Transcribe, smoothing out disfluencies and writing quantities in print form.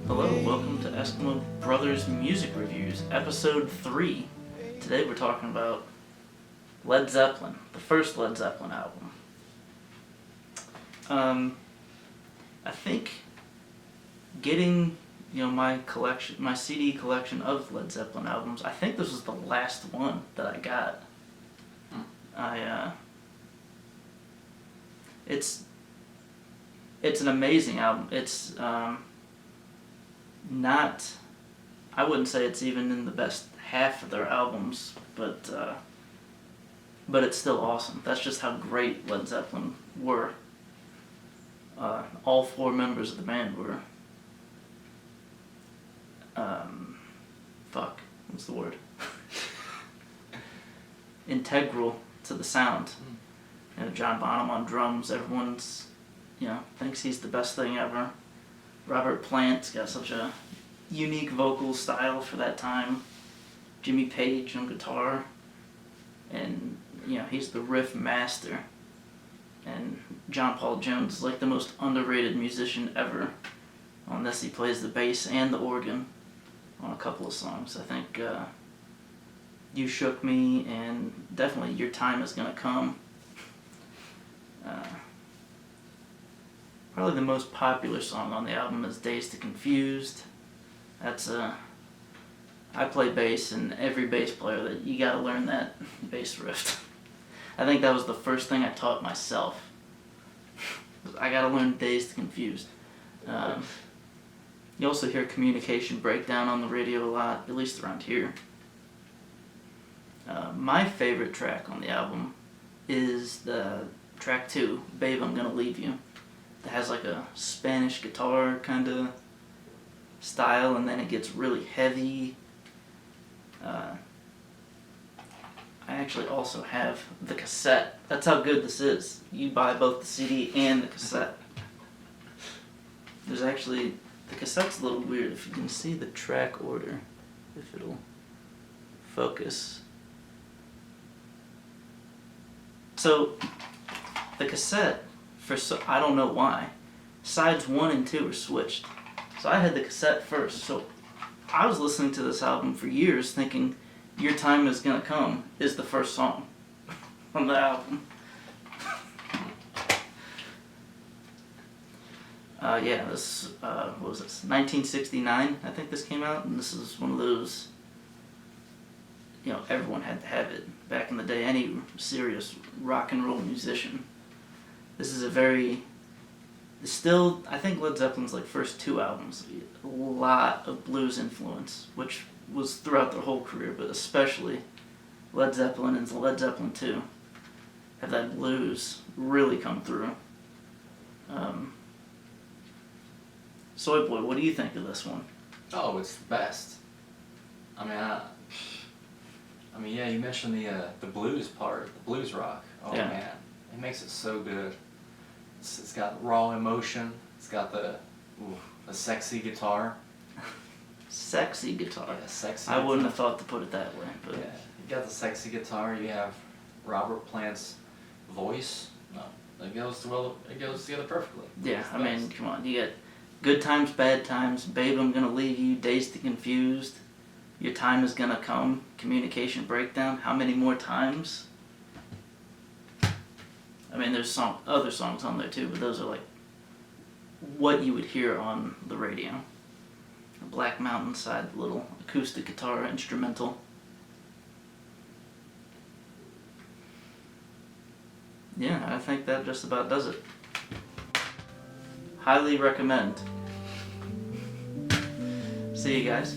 Hello, welcome to Eskimo Brothers Music Reviews, Episode 3. Today we're talking about Led Zeppelin, the first Led Zeppelin album. I think getting, my CD collection of Led Zeppelin albums, I think this was the last one that I got. It's an amazing album. It's, I wouldn't say it's even in the best half of their albums, but it's still awesome. That's just how great Led Zeppelin were. All four members of the band were, what's the word? Integral to the sound. John Bonham on drums, everyone's, thinks he's the best thing ever. Robert Plant's got such a unique vocal style for that time. Jimmy Page on guitar. And, he's the riff master. And John Paul Jones is like the most underrated musician ever. On this, he plays the bass and the organ on a couple of songs. I think You Shook Me and definitely Your Time Is Gonna Come. Probably the most popular song on the album is Dazed and Confused. That's I play bass, and every bass player, that you gotta learn that bass riff. I think that was the first thing I taught myself. I gotta learn Dazed and Confused. You also hear Communication Breakdown on the radio a lot, at least around here. My favorite track on the album is the track 2, Babe, I'm Gonna Leave You. It has like a Spanish guitar kind of style, and then it gets really heavy. I actually also have the cassette. That's how good this is. You buy both the CD and the cassette. There's actually, the cassette's a little weird. If you can see the track order, if it'll focus. So, the cassette, I don't know why, sides 1 and 2 are switched. So I had the cassette first. So I was listening to this album for years thinking Your Time Is Gonna Come is the first song from the album. This, what was this, 1969, I think this came out, and this is one of those, everyone had to have it back in the day, any serious rock and roll musician. This is I think Led Zeppelin's first 2 albums, a lot of blues influence, which was throughout their whole career, but especially Led Zeppelin and Led Zeppelin 2 have that blues really come through. Soy Boy, what do you think of this one? Oh, it's the best. Yeah, you mentioned the blues part, the blues rock. Oh yeah. Man, it makes it so good. It's got raw emotion. It's got the sexy guitar. Sexy guitar. Yeah, sexy. I wouldn't have thought to put it that way, but yeah, you got the sexy guitar. You have Robert Plant's voice. No, it goes together perfectly. Yeah, come on. You get Good Times, Bad Times, Babe, I'm Gonna Leave You, Dazed and Confused, Your Time Is Gonna Come, Communication Breakdown. How many more times? There's other songs on there too, but those are what you would hear on the radio. Black Mountain Side, little acoustic guitar instrumental. Yeah, I think that just about does it. Highly recommend. See you guys.